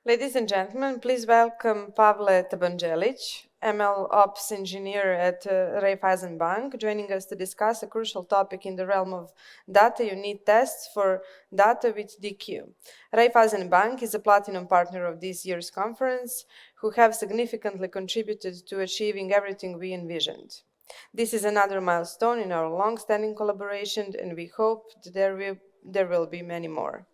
Ladies and gentlemen, please welcome Pavle Tabandzelic, ML Ops Engineer at Raiffeisen Bank, joining us to discuss a crucial topic in the realm of data unit tests for data with Deequ. Raiffeisen Bank is a platinum partner of this year's conference, who have significantly contributed to achieving everything we envisioned. This is another milestone in our long-standing collaboration, and we hope that there will be many more.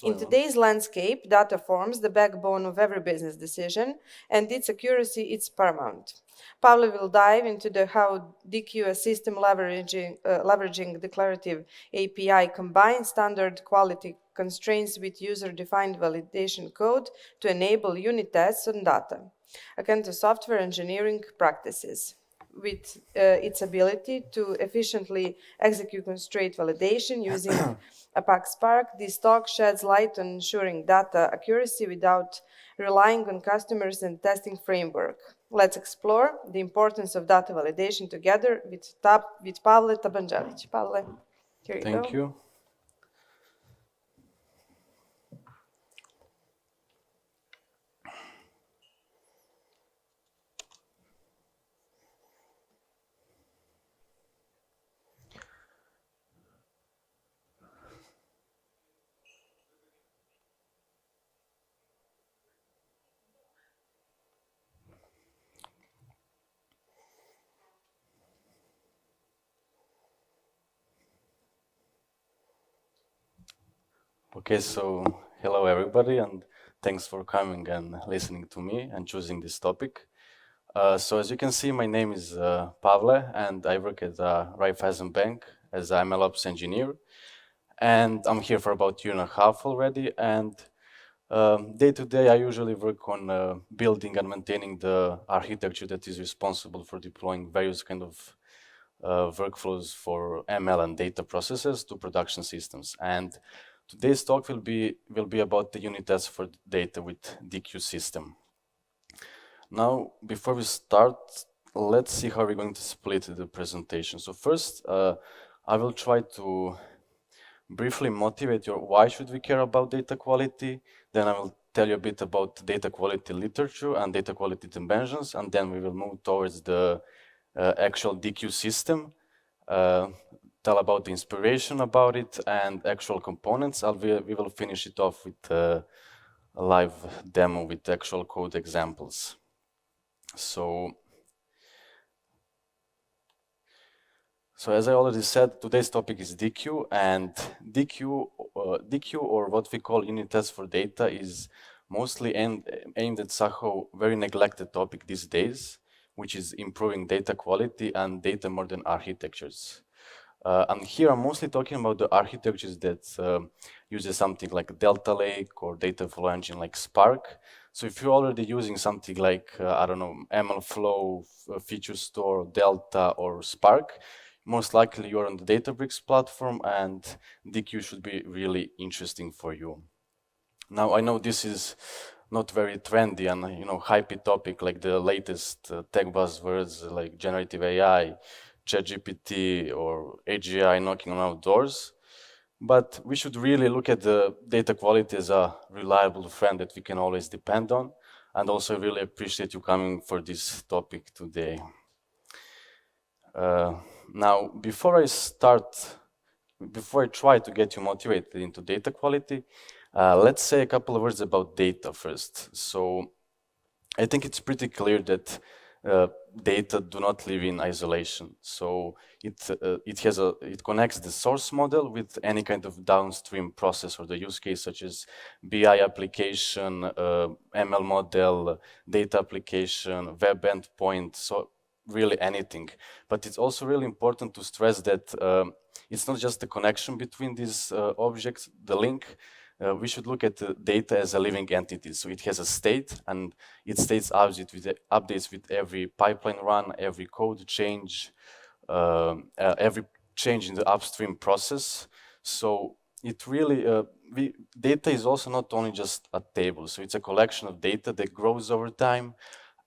In today's landscape, data forms the backbone of every business decision, and its accuracy is paramount. Pavle will dive into how Deequ, a system leveraging declarative API, combines standard quality constraints with user-defined validation code to enable unit tests on data, akin to software engineering practices. With its ability to efficiently execute constraint validation using Apache Spark, this talk sheds light on ensuring data accuracy without relying on customers and testing framework. Let's explore the importance of data validation together with Pavle Tabandzelic. Pavle, here you go. Thank you. Okay, so hello everybody, and thanks for coming and listening to me and choosing this topic. So as you can see, my name is Pavle, and I work at Raiffeisen Bank as an MLOps engineer. And I'm here for about a year and a half already. And day to day, I usually work on building and maintaining the architecture that is responsible for deploying various kind of workflows for ML and data processes to production systems. And today's talk will be about the unit tests for data with Deequ system. Now, before we start, let's see how we're going to split the presentation. So first, I will try to briefly motivate you why should we care about data quality. Then I will tell you a bit about data quality literature and data quality dimensions, and then we will move towards the actual Deequ system, tell about the inspiration about it and actual components. We will finish it off with a live demo with actual code examples. So as I already said, today's topic is Deequ, and Deequ, or what we call unit tests for data, is mostly aimed at somehow very neglected topic these days, which is improving data quality and data modern architectures. And here I'm mostly talking about the architectures that uses something like Delta Lake or data flow engine like Spark. So if you're already using something like, I don't know, MLflow, Feature Store, Delta, or Spark, most likely you're on the Databricks platform, and Deequ should be really interesting for you. Now, I know this is not very trendy and hypey topic like the latest tech buzzwords like generative AI, ChatGPT, or AGI knocking on our doors. But we should really look at the data quality as a reliable friend that we can always depend on. And also really appreciate you coming for this topic today. Now, before I try to get you motivated into data quality, let's say a couple of words about data first. So I think it's pretty clear that data do not live in isolation. So it connects the source model with any kind of downstream process or the use case, such as BI application, ML model, data application, web endpoint, so really anything. But it's also really important to stress that it's not just the connection between these objects, the link. We should look at the data as a living entity. So it has a state, and its states updates with every pipeline run, every code change, every change in the upstream process. So it really, data is also not only just a table. So it's a collection of data that grows over time,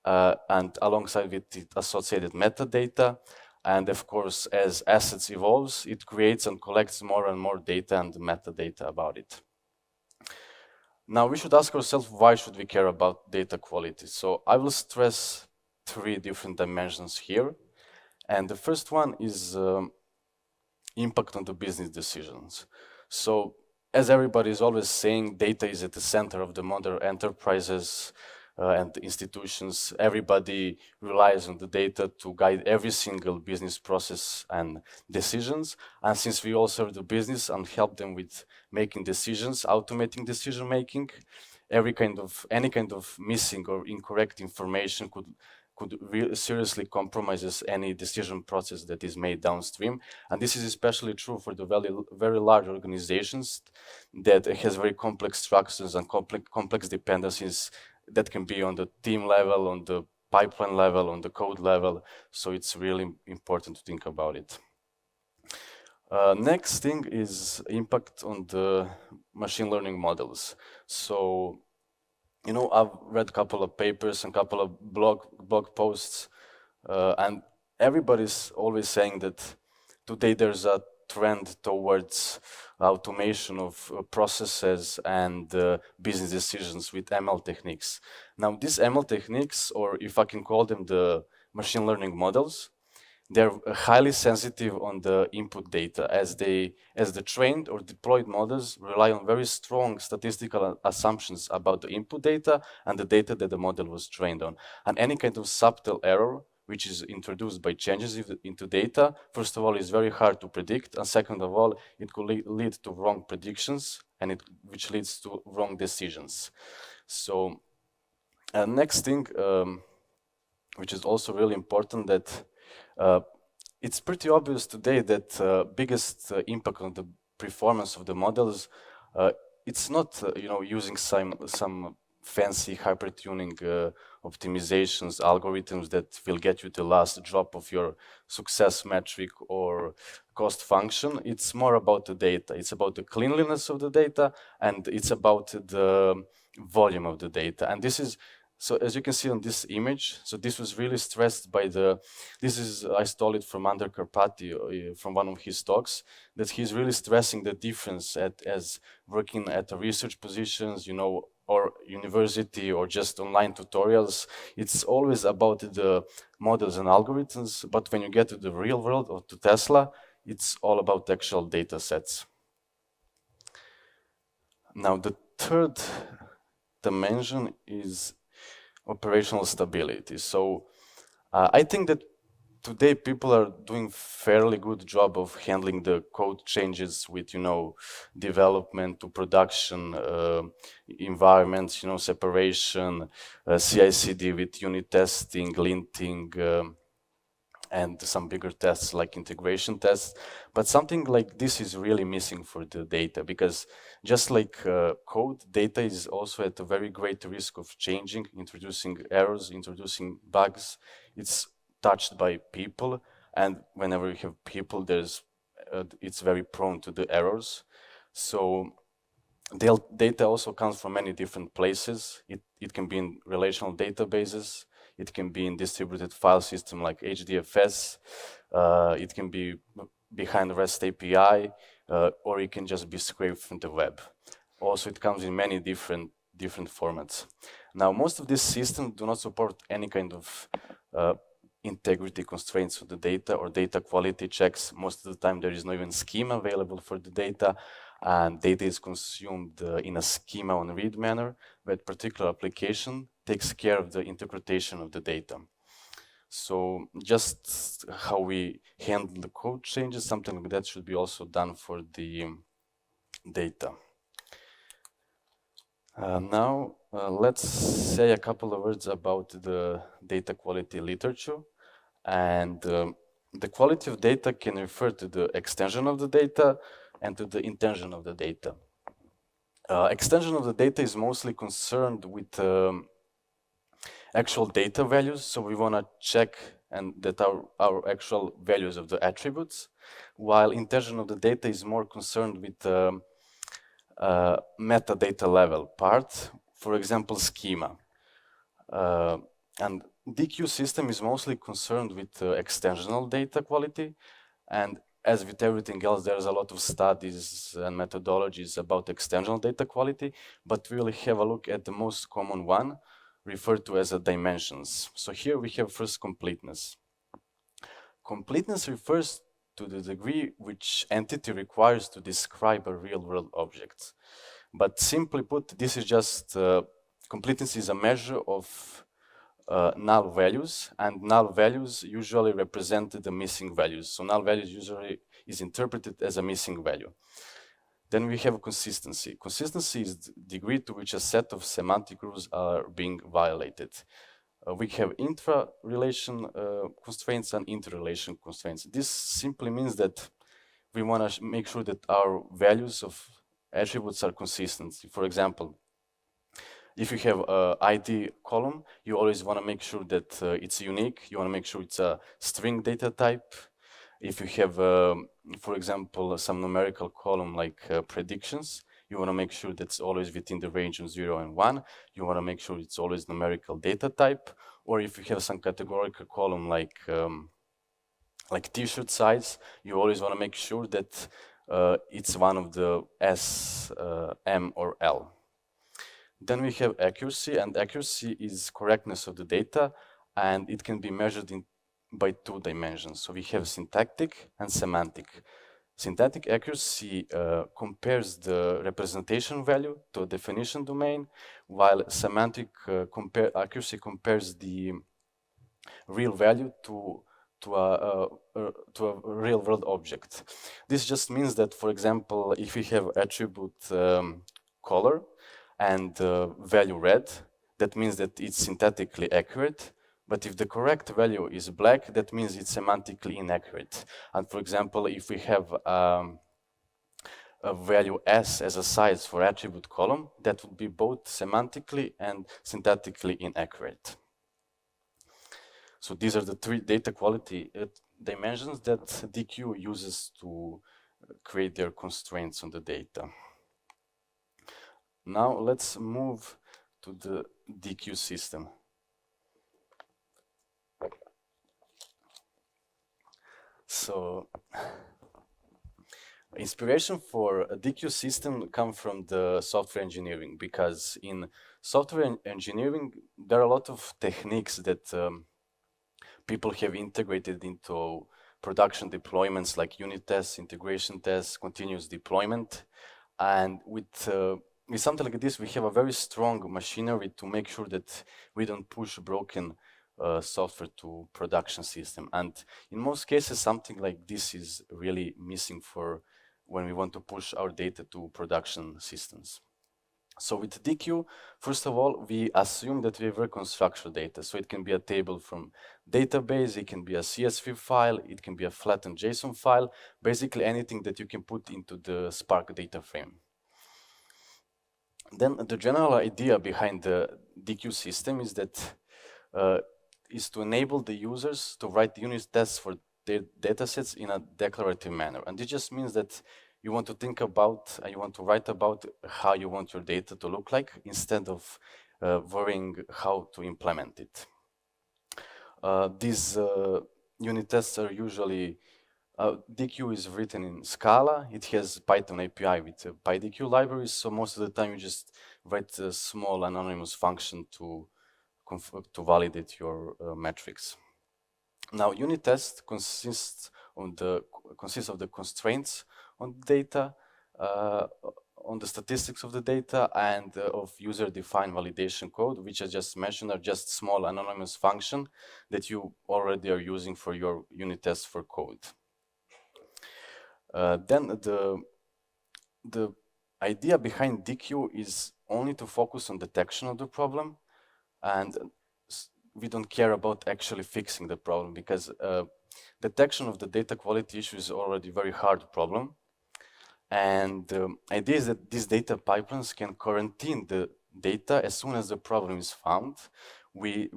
and alongside with it associated metadata. And of course, as assets evolves, it creates and collects more and more data and metadata about it. Now we should ask ourselves, why should we care about data quality? So I will stress 3 different dimensions here. And the first one is impact on the business decisions. So as everybody is always saying, data is at the center of the modern enterprises and institutions. Everybody relies on the data to guide every single business process and decisions. And since we all serve the business and help them with making decisions, automating decision making, any kind of missing or incorrect information could seriously compromises any decision process that is made downstream. And this is especially true for the very large organizations that has very complex structures and complex dependencies that can be on the team level, on the pipeline level, on the code level. So it's really important to think about it. Next thing is impact on the machine learning models. So, you know, I've read a couple of papers and a couple of blog posts, and everybody's always saying that today there's a trend towards automation of processes and business decisions with ML techniques. Now, these ML techniques, or if I can call them the machine learning models, they're highly sensitive on the input data, as the trained or deployed models rely on very strong statistical assumptions about the input data and the data that the model was trained on. And any kind of subtle error which is introduced by changes into data, first of all, is very hard to predict, and second of all, it could lead to wrong predictions, and which leads to wrong decisions. So next thing, which is also really important, that it's pretty obvious today that biggest impact on the performance of the models, it's not using some fancy hyper-tuning optimizations, algorithms that will get you the last drop of your success metric or cost function. It's more about the data. It's about the cleanliness of the data, and it's about the volume of the data. And this is, so as you can see on this image, so this was really stressed by I stole it from Andrej Karpati from one of his talks, that he's really stressing the difference as working at the research positions, or university or just online tutorials. It's always about the models and algorithms, but when you get to the real world or to Tesla, it's all about actual data sets. Now, the third dimension is operational stability. So I think that today people are doing fairly good job of handling the code changes with, development to production environments, separation, CI/CD with unit testing, linting, and some bigger tests like integration tests. But something like this is really missing for the data, because just like code, data is also at a very great risk of changing, introducing errors, introducing bugs. It's touched by people, and whenever you have people, it's very prone to the errors. So data also comes from many different places. It can be in relational databases. It can be in distributed file system like HDFS. It can be behind REST API, or it can just be scraped from the web. Also, it comes in many different formats. Now, most of these systems do not support any kind of integrity constraints of the data or data quality checks. Most of the time, there is no even schema available for the data, and data is consumed in a schema on read manner, but particular application takes care of the interpretation of the data. So just how we handle the code changes, something like that should be also done for the data. Now, let's say a couple of words about the data quality literature. And the quality of data can refer to the extension of the data and to the intention of the data. Extension of the data is mostly concerned with actual data values. So we want to check that our actual values of the attributes, while intention of the data is more concerned with metadata level part, for example, schema. And Deequ system is mostly concerned with extensional data quality, and as with everything else, there's a lot of studies and methodologies about external data quality, but we will have a look at the most common one, referred to as dimensions. So here we have first completeness. Completeness refers to the degree which entity requires to describe a real-world object. But simply put, this is just, completeness is a measure of null values, and null values usually represent the missing values. So null values usually is interpreted as a missing value. Then we have consistency. Consistency is the degree to which a set of semantic rules are being violated. We have intra-relation constraints and inter-relation constraints. This simply means that we want to make sure that our values of attributes are consistent. For example, if you have an ID column, you always want to make sure that it's unique. You want to make sure it's a string data type. If you have, for example, some numerical column like predictions, you want to make sure that's always within the range of 0 and 1. You want to make sure it's always numerical data type. Or if you have some categorical column like t-shirt size, you always want to make sure that it's one of the S, M, or L. Then we have accuracy, and accuracy is correctness of the data, and it can be measured by 2 dimensions. So we have syntactic and semantic. Syntactic accuracy compares the representation value to a definition domain, while semantic accuracy compares the real value to a real-world object. This just means that, for example, if we have attribute color and value red, that means that it's syntactically accurate. But if the correct value is black, that means it's semantically inaccurate. And for example, if we have a value S as a size for attribute column, that would be both semantically and syntactically inaccurate. So these are the 3 data quality dimensions that Deequ uses to create their constraints on the data. Now let's move to the Deequ system. So inspiration for a Deequ system come from the software engineering, because in software engineering, there are a lot of techniques that people have integrated into production deployments like unit tests, integration tests, continuous deployment. And with something like this, we have a very strong machinery to make sure that we don't push broken software to production system. And in most cases, something like this is really missing for when we want to push our data to production systems. So with Deequ, first of all, we assume that we work on structured data. So it can be a table from database, it can be a CSV file, it can be a flattened JSON file, basically anything that you can put into the Spark data frame. Then the general idea behind the Deequ system is that is to enable the users to write unit tests for their datasets in a declarative manner. And it just means that you want to think about, you want to write about how you want your data to look like, instead of worrying how to implement it. These unit tests are usually, Deequ is written in Scala. It has Python API with PyDeequ libraries, so most of the time you just write a small anonymous function to validate your metrics. Now, unit test consists of the constraints on data, on the statistics of the data, and of user-defined validation code, which I just mentioned are just small anonymous function that you already are using for your unit tests for code. Then the idea behind Deequ is only to focus on detection of the problem, and we don't care about actually fixing the problem, because detection of the data quality issue is already a very hard problem. And the idea is that these data pipelines can quarantine the data as soon as the problem is found. We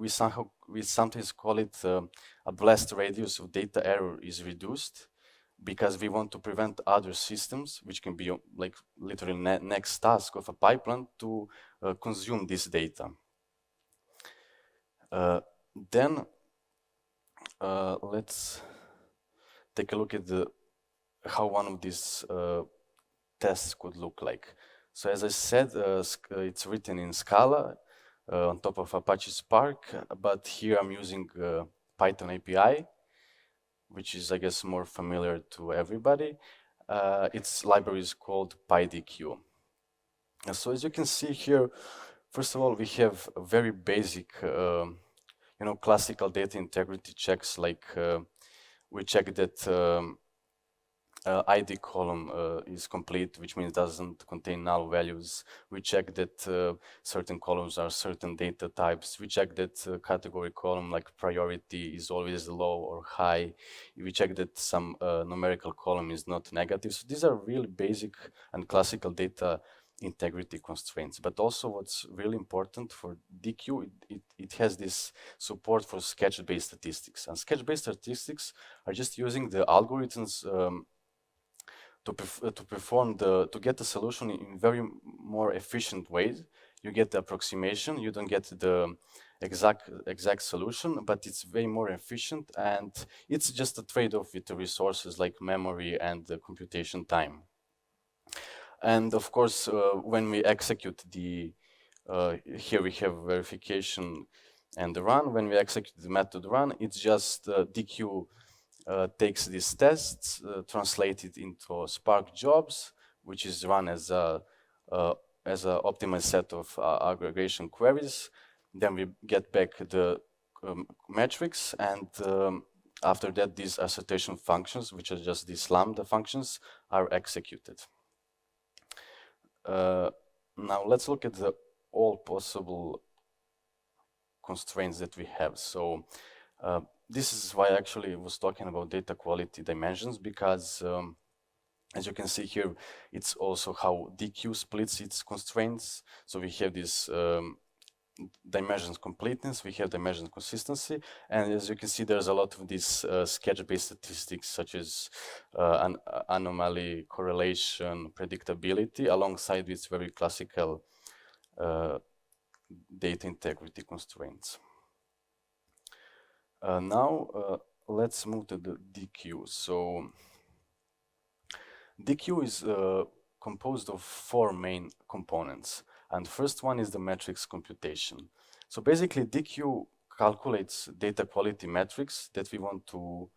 sometimes call it a blast radius of data error is reduced, because we want to prevent other systems, which can be like literally next task of a pipeline, to consume this data. Then let's take a look at the how one of these tests could look like. So as I said, it's written in Scala on top of Apache Spark, but here I'm using Python API, which is, I guess, more familiar to everybody. Its library is called PyDeequ. So as you can see here, first of all, we have a very basic, classical data integrity checks, like we check that ID column is complete, which means doesn't contain null values. We check that certain columns are certain data types. We check that category column, like priority, is always low or high. We check that some numerical column is not negative. So these are really basic and classical data integrity constraints. But also what's really important for Deequ, it has this support for sketch-based statistics. And sketch-based statistics are just using the algorithms to get the solution in very more efficient ways. You get the approximation, you don't get the exact solution, but it's way more efficient, and it's just a trade-off with the resources like memory and the computation time. And of course, when we execute here we have verification and the run. When we execute the method run, it's just Deequ takes these tests, translated into Spark jobs, which is run as a optimized set of aggregation queries. Then we get back the metrics, and after that, these assertion functions, which are just these lambda functions, are executed. Now let's look at all possible constraints that we have. So this is why I actually was talking about data quality dimensions, because as you can see here, it's also how Deequ splits its constraints. So we have this dimensions completeness, we have dimensions consistency, and as you can see, there's a lot of these sketch-based statistics, such as anomaly, correlation, predictability, alongside with very classical data integrity constraints. Now let's move to the Deequ. So Deequ is composed of 4 main components, and first one is the metrics computation. So basically, Deequ calculates data quality metrics that we want to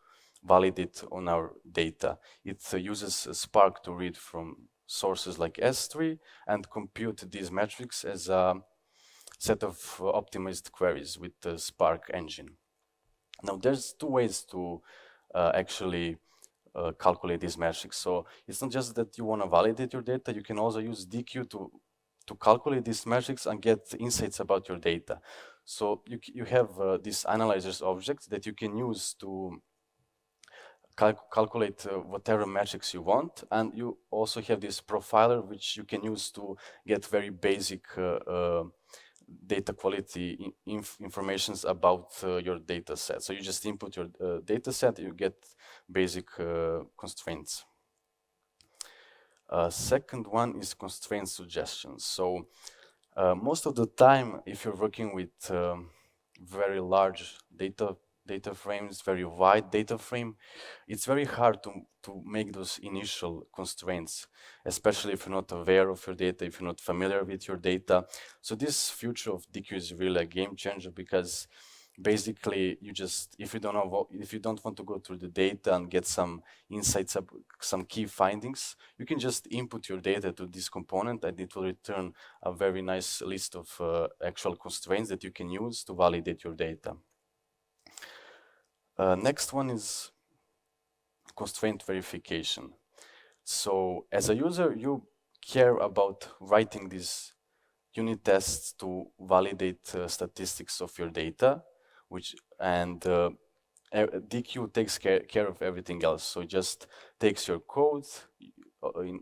validate on our data. It uses Spark to read from sources like S3 and compute these metrics as a set of optimized queries with the Spark engine. Now, there's 2 ways to actually calculate these metrics. So it's not just that you want to validate your data, you can also use Deequ to calculate these metrics and get insights about your data. So you have these analyzers objects that you can use to calculate whatever metrics you want, and you also have this profiler which you can use to get very basic data quality informations about your data set. So you just input your data set, you get basic constraints. Second one is constraint suggestions. So most of the time, if you're working with very large data frames, very wide data frame, it's very hard to make those initial constraints, especially if you're not aware of your data, if you're not familiar with your data. So this feature of Deequ is really a game changer, because basically if you don't want to go through the data and get some insights, some key findings, you can just input your data to this component, and it will return a very nice list of actual constraints that you can use to validate your data. Next one is constraint verification. So as a user, you care about writing these unit tests to validate statistics of your data, and Deequ takes care of everything else. So it just takes your code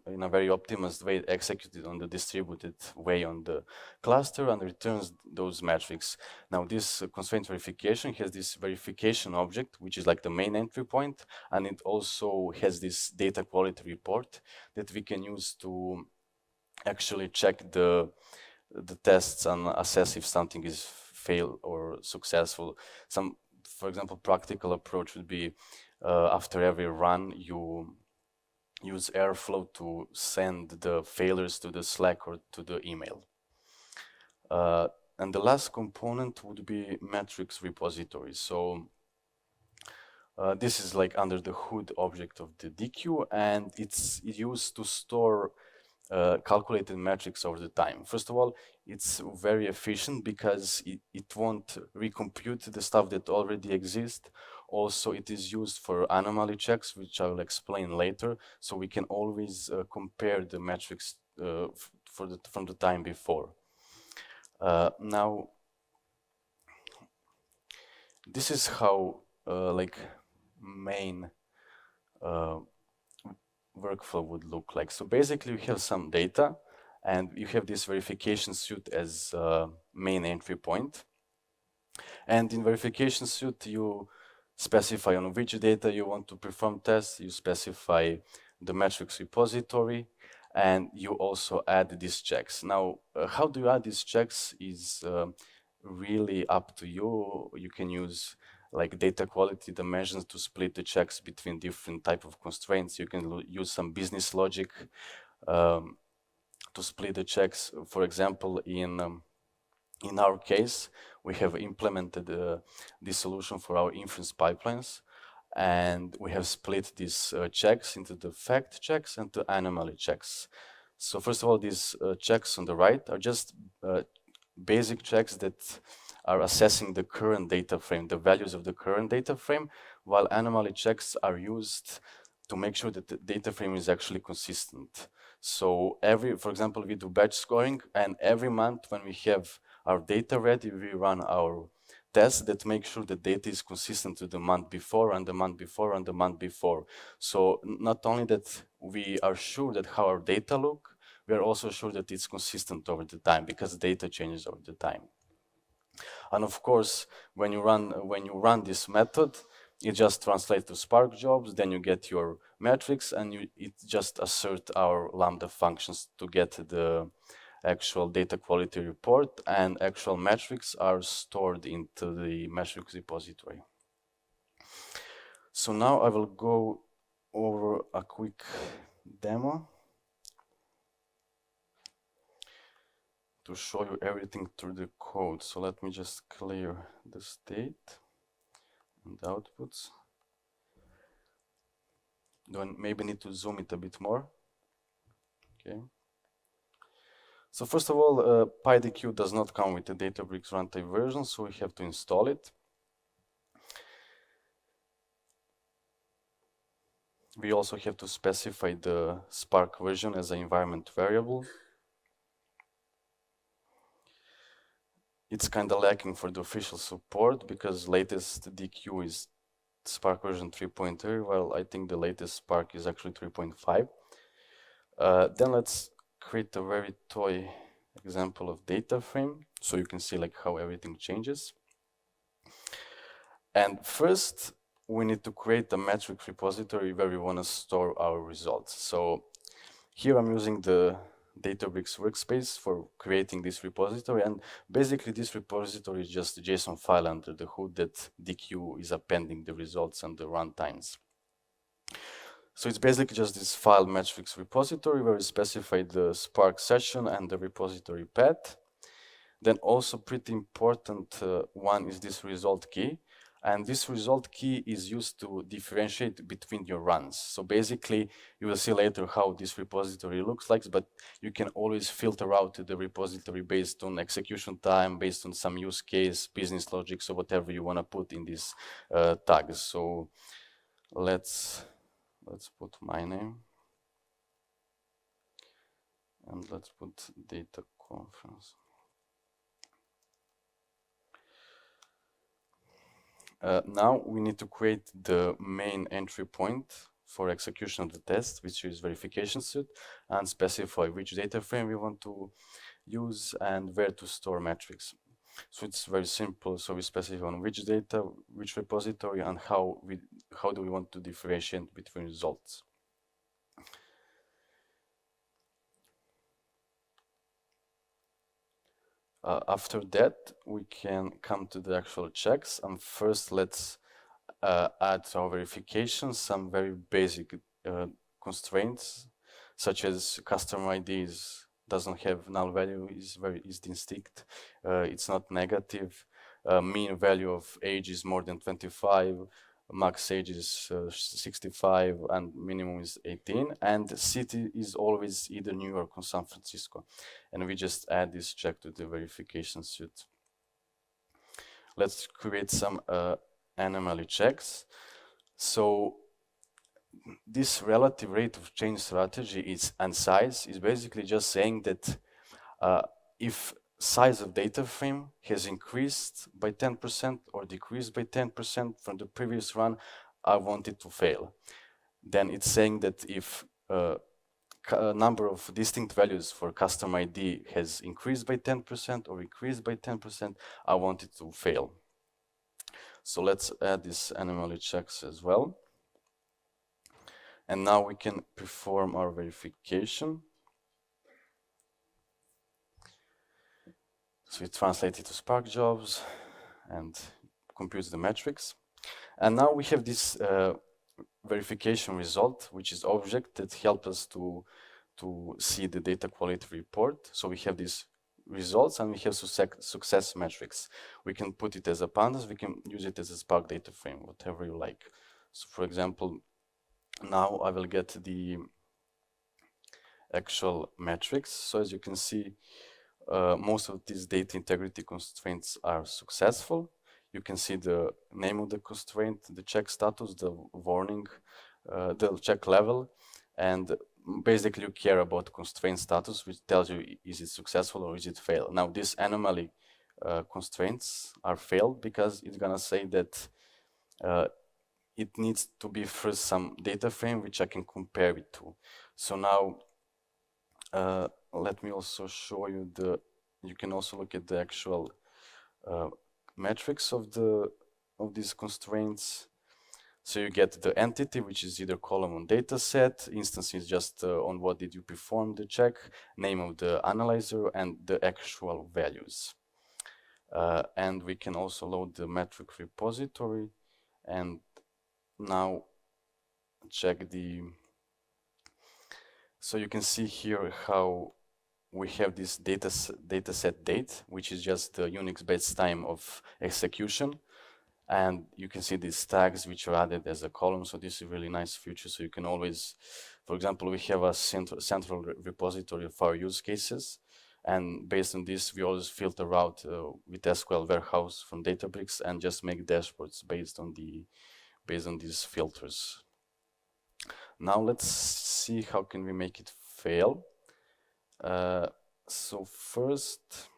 in a very optimized way, executed on the distributed way on the cluster, and returns those metrics. Now this constraint verification has this verification object, which is like the main entry point, and it also has this data quality report that we can use to actually check the tests and assess if something is failed or successful. For example, practical approach would be after every run, you use Airflow to send the failures to the Slack or to the email. And the last component would be metrics repository. So this is like under the hood object of the Deequ, and it's used to store calculated metrics over the time. First of all, it's very efficient because it won't recompute the stuff that already exists. Also, it is used for anomaly checks, which I will explain later. So we can always compare the metrics from the time before. Now, this is how like main workflow would look like. So basically, you have some data, and you have this verification suite as main entry point. And in verification suite, you specify on which data you want to perform tests, you specify the metrics repository, and you also add these checks. Now, how do you add these checks is really up to you. You can use like data quality dimensions to split the checks between different type of constraints. You can use some business logic to split the checks. For example, in our case, we have implemented this solution for our inference pipelines, and we have split these checks into the fact checks and the anomaly checks. So first of all, these checks on the right are just basic checks that are assessing the current data frame, the values of the current data frame, while anomaly checks are used to make sure that the data frame is actually consistent. So for example, we do batch scoring, and every month when we have our data ready, we run our tests that make sure the data is consistent to the month before and the month before and the month before. So not only that we are sure that how our data look, we are also sure that it's consistent over the time, because data changes over the time. And of course, when you run this method, it just translates to Spark jobs, then you get your metrics, and it just assert our Lambda functions to get the actual data quality report, and actual metrics are stored into the metrics repository. So now I will go over a quick demo to show you everything through the code. So let me just clear the state and outputs. Do I maybe need to zoom it a bit more? Okay. So first of all, PyDeequ does not come with the Databricks runtime version, so we have to install it. We also have to specify the Spark version as an environment variable. It's kind of lacking for the official support, because latest Deequ is Spark version 3.0, while I think the latest Spark is actually 3.5. Then let's create a very toy example of data frame, so you can see like how everything changes. And first, we need to create a metric repository where we want to store our results. So here I'm using the Databricks workspace for creating this repository, and basically this repository is just a JSON file under the hood that Deequ is appending the results and the runtimes. So it's basically just this file metrics repository where we specify the Spark session and the repository path. Then also pretty important one is this result key. And this result key is used to differentiate between your runs. So basically, you will see later how this repository looks like, but you can always filter out the repository based on execution time, based on some use case, business logic, so whatever you want to put in these tags. So let's put my name. And let's put data conference. Now we need to create the main entry point for execution of the test, which is verification suite, and specify which data frame we want to use and where to store metrics. So it's very simple. So we specify on which data, which repository, and how do we want to differentiate between results. After that, we can come to the actual checks. And first, let's add to our verification some very basic constraints, such as customer IDs doesn't have null value, is distinct, it's not negative, mean value of age is more than 25, max age is 65, and minimum is 18, and city is always either New York or San Francisco. And we just add this check to the verification suite. Let's create some anomaly checks. So this relative rate of change strategy and size is basically just saying that if size of data frame has increased by 10% or decreased by 10% from the previous run, I want it to fail. Then it's saying that if a number of distinct values for customer ID has increased by 10% or increased by 10%, I want it to fail. So let's add these anomaly checks as well. And now we can perform our verification. So we translate it to Spark jobs and computes the metrics. And now we have this verification result, which is object that helps us to see the data quality report. So we have these results and we have success metrics. We can put it as a pandas, we can use it as a Spark data frame, whatever you like. So for example, now I will get the actual metrics. So as you can see, most of these data integrity constraints are successful. You can see the name of the constraint, the check status, the warning, the check level, and basically you care about constraint status, which tells you is it successful or is it failed. Now these anomaly constraints are failed because it's gonna say that it needs to be first some data frame which I can compare it to. So now let me also show you you can also look at the actual metrics of these constraints. So you get the entity, which is either column on data set, instance is just on what did you perform the check, name of the analyzer, and the actual values. And we can also load the metric repository and now check so you can see here how we have this dataset date, which is just the Unix base time of execution. And you can see these tags which are added as a column. So this is a really nice feature. So you can always, for example, we have a central repository of our use cases. And based on this, we always filter out with SQL Warehouse from Databricks and just make dashboards based on these filters. Now let's see how can we make it fail. So first,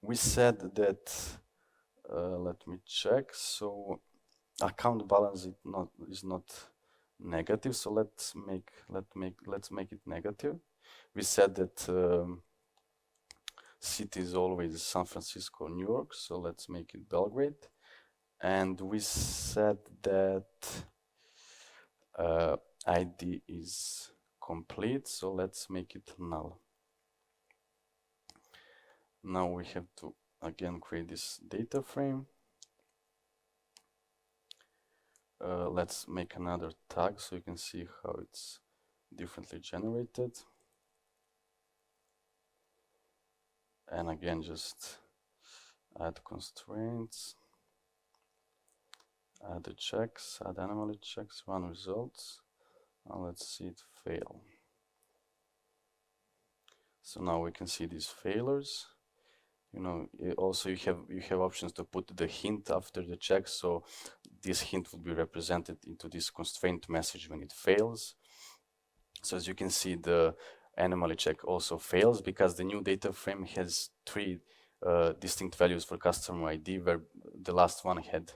we said that, let me check. So account balance is not negative. So let's make it negative. We said that city is always San Francisco, New York. So let's make it Belgrade. And we said that ID is complete, so let's make it null. Now we have to again create this data frame. Let's make another tag so you can see how it's differently generated. And again, just add constraints, add the checks, add anomaly checks, run results, and let's see it fail. So now we can see these failures. You know, also you have options to put the hint after the check, so this hint will be represented into this constraint message when it fails. So as you can see, the anomaly check also fails because the new data frame has 3 distinct values for customer ID, where the last one had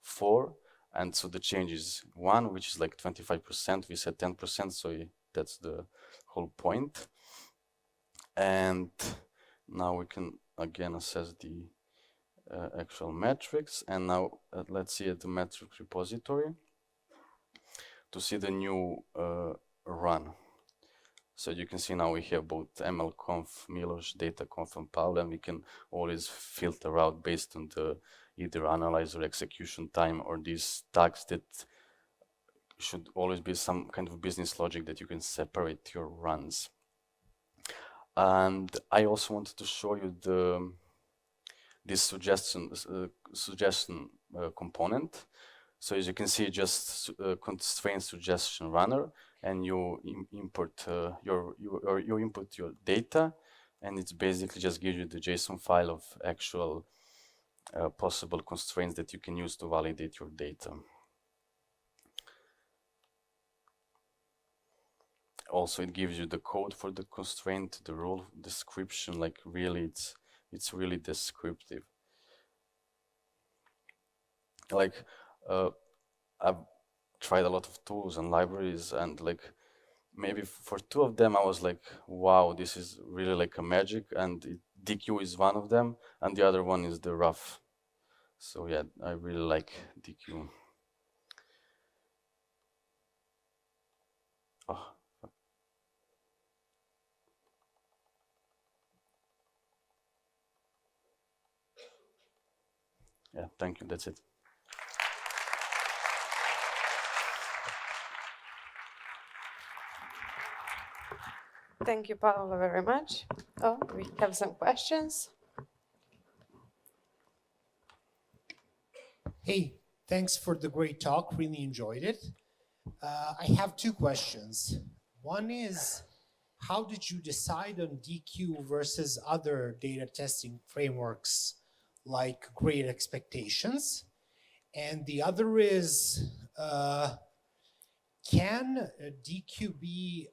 4, and so the change is 1, which is like 25%. We said 10%, so that's the whole point. And now we can again assess the actual metrics. And now let's see at the metric repository to see the new run. So you can see now we have both mlconf, Milos, dataconf, and Pavle, and we can always filter out based on the either analyzer execution time or these tags that should always be some kind of business logic that you can separate your runs. And I also wanted to show you this suggestion component. So as you can see, just constraint suggestion runner, and you input you input your data, and it's basically just gives you the JSON file of actual possible constraints that you can use to validate your data. Also, it gives you the code for the constraint, the rule description. Like really, it's really descriptive. Like I've tried a lot of tools and libraries, and like maybe for two of them, I was like, wow, this is really like a magic. And Deequ is one of them, and the other one is the rough. So yeah, I really like Deequ. Oh. Yeah, thank you. That's it. Thank you, Pavle, very much. Oh, we have some questions. Hey, thanks for the great talk. Really enjoyed it. I have two questions. One is, how did you decide on Deequ versus other data testing frameworks like Great Expectations? And the other is, can Deequ be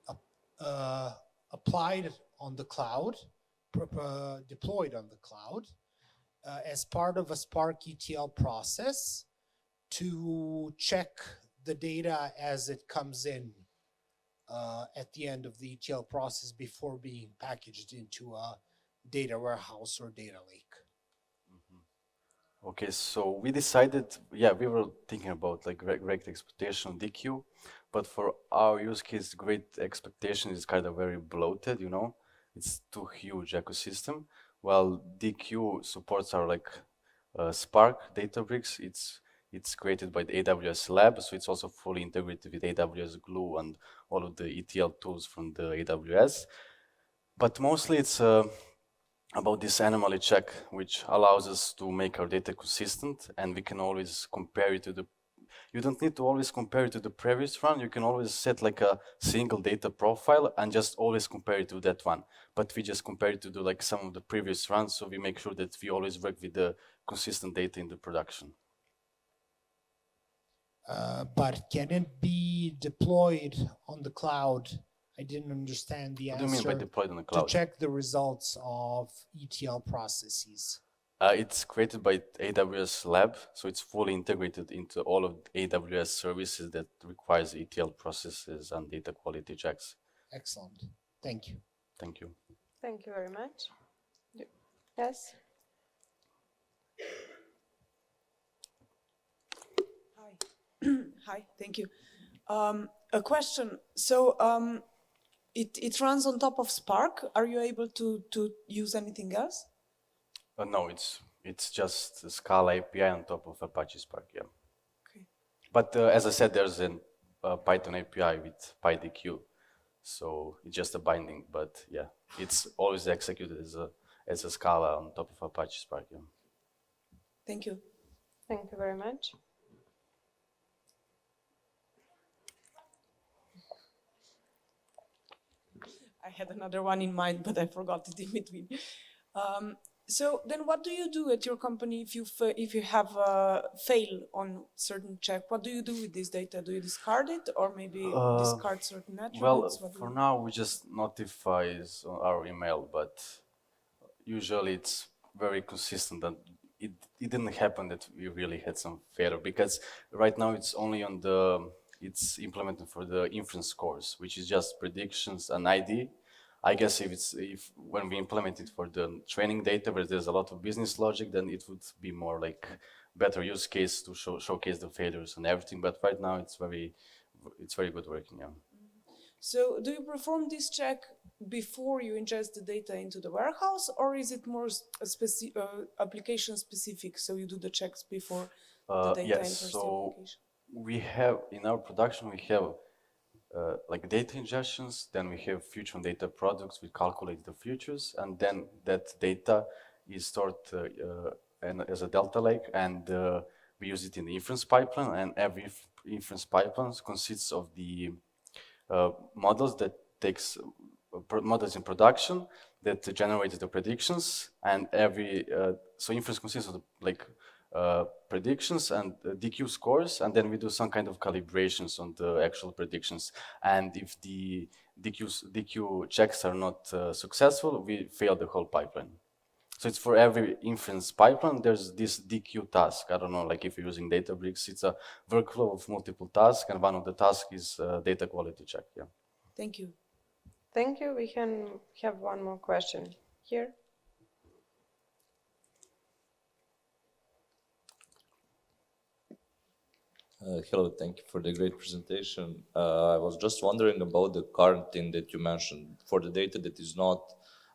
applied on the cloud, deployed on the cloud, as part of a Spark ETL process to check the data as it comes in at the end of the ETL process before being packaged into a data warehouse or data lake? Okay, so we decided, yeah, we were thinking about like Great Expectation Deequ, but for our use case, Great Expectation is kind of very bloated, you know, it's too huge ecosystem. While Deequ supports our like Spark Databricks, it's created by the AWS lab, so it's also fully integrated with AWS Glue and all of the ETL tools from the AWS. But mostly it's about this anomaly check, which allows us to make our data consistent, and we can always compare it to the, you don't need to always compare it to the previous run. You can always set like a single data profile and just always compare it to that one. But we just compare it to the, like some of the previous runs, so we make sure that we always work with the consistent data in the production. But can it be deployed on the cloud? I didn't understand the answer. What do you mean by deployed on the cloud? To check the results of ETL processes. It's created by AWS Lab, so it's fully integrated into all of AWS services that requires ETL processes and data quality checks. Excellent. Thank you. Thank you. Thank you very much. Yes? Hi. Hi, thank you. A question. So it runs on top of Spark. Are you able to use anything else? No, it's just a Scala API on top of Apache Spark, yeah. Okay. But as I said, there's a Python API with PyDeq, so it's just a binding. But yeah, it's always executed as a Scala on top of Apache Spark, yeah. Thank you. Thank you very much. I had another one in mind, but I forgot it in between. So then what do you do at your company if you have a fail on certain check? What do you do with this data? Do you discard it or maybe discard certain attributes? Well, for now, we just notify our email, but usually it's very consistent and it didn't happen that we really had some failure because right now it's only on it's implemented for the inference scores, which is just predictions and ID. I guess if when we implement it for the training data where there's a lot of business logic, then it would be more like better use case to showcase the failures and everything. But right now it's very good working. Yeah. So do you perform this check before you ingest the data into the warehouse, or is it more application specific? So you do the checks before the data enters the application? we have, in our production, we have like data ingestions, then we have future data products, we calculate the futures, and then that data is stored as a delta lake, and we use it in the inference pipeline, and every inference pipeline consists of the models that takes models in production that generates the predictions, and every so inference consists of like predictions and Deequ scores, and then we do some kind of calibrations on the actual predictions. And if the Deequ checks are not successful, we fail the whole pipeline. So it's for every inference pipeline, there's this Deequ task. I don't know, like if you're using Databricks, it's a workflow of multiple tasks, and one of the tasks is data quality check. Yeah. Thank you. Thank you. We can have one more question here. Hello, thank you for the great presentation. I was just wondering about the quarantine that you mentioned for the data that is not.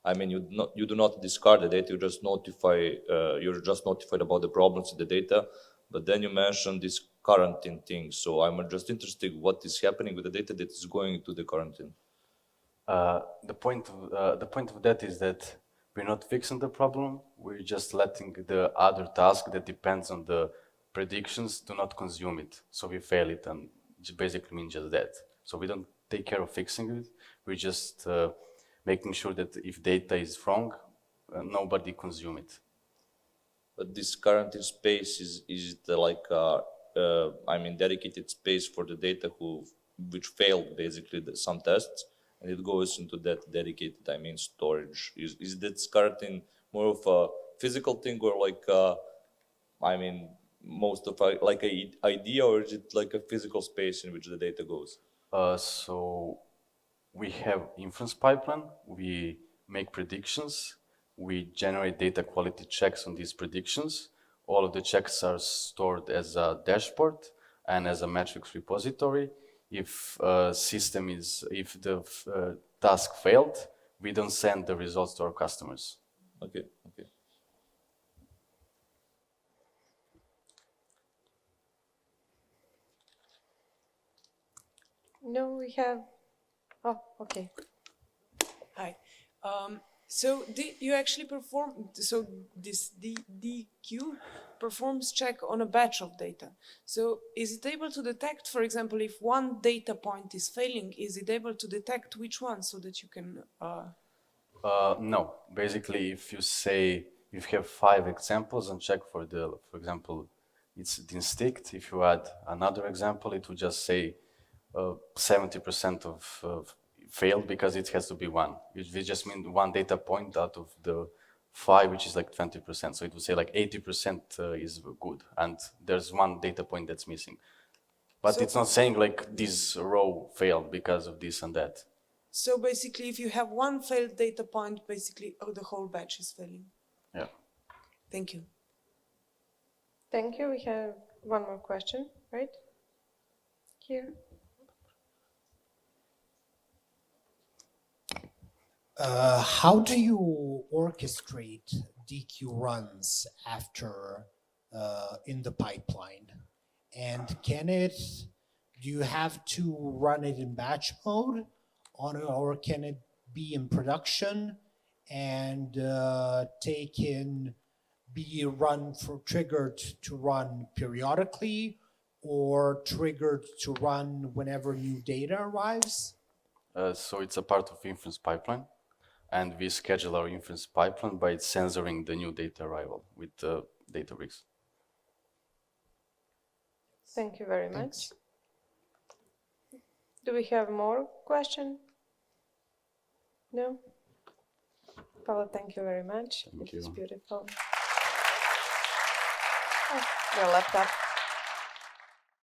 I mean, you do not discard the data. You just notify. You're just notified about the problems in the data. But then you mentioned this quarantine thing. So I'm just interested what is happening with the data that is going into the quarantine. The point of that is that we're not fixing the problem. We're just letting the other task that depends on the predictions do not consume it. So we fail it, and it basically means just that. So we don't take care of fixing it. We're just making sure that if data is wrong, nobody consume it. But this quarantine space is it like I mean dedicated space for the data which failed basically some tests, and it goes into that dedicated, I mean, storage. Is that quarantine more of a physical thing, or like I mean, most of like a idea, or is it like a physical space in which the data goes? So we have inference pipeline, we make predictions, we generate data quality checks on these predictions. All of the checks are stored as a dashboard and as a metrics repository. If if the task failed, we don't send the results to our customers. Okay, okay. No, we have. Oh, okay. Hi. So you actually perform, so this Deequ performs check on a batch of data. So is it able to detect, for example, if one data point is failing, is it able to detect which one so that you can... No, basically if you have 5 examples and check for example, it's distinct. If you add another example, it will just say 70% of failed because it has to be one. We just mean one data point out of the 5, which is like 20%. So it would say like 80% is good, and there's one data point that's missing. But so it's not saying like this row failed because of this and that. So basically, if you have one failed data point, basically the whole batch is failing. Yeah. Thank you. Thank you. We have one more question, right? Here. How do you orchestrate Deequ runs after in the pipeline? And do you have to run it in batch mode or can it be in production and triggered to run periodically or triggered to run whenever new data arrives? So it's a part of inference pipeline. And we schedule our inference pipeline by censoring the new data arrival with Databricks. Thank you very Thanks. much. Do we have more questions? No? Pavle, thank you very much. Thank It was you. beautiful. Oh, your laptop.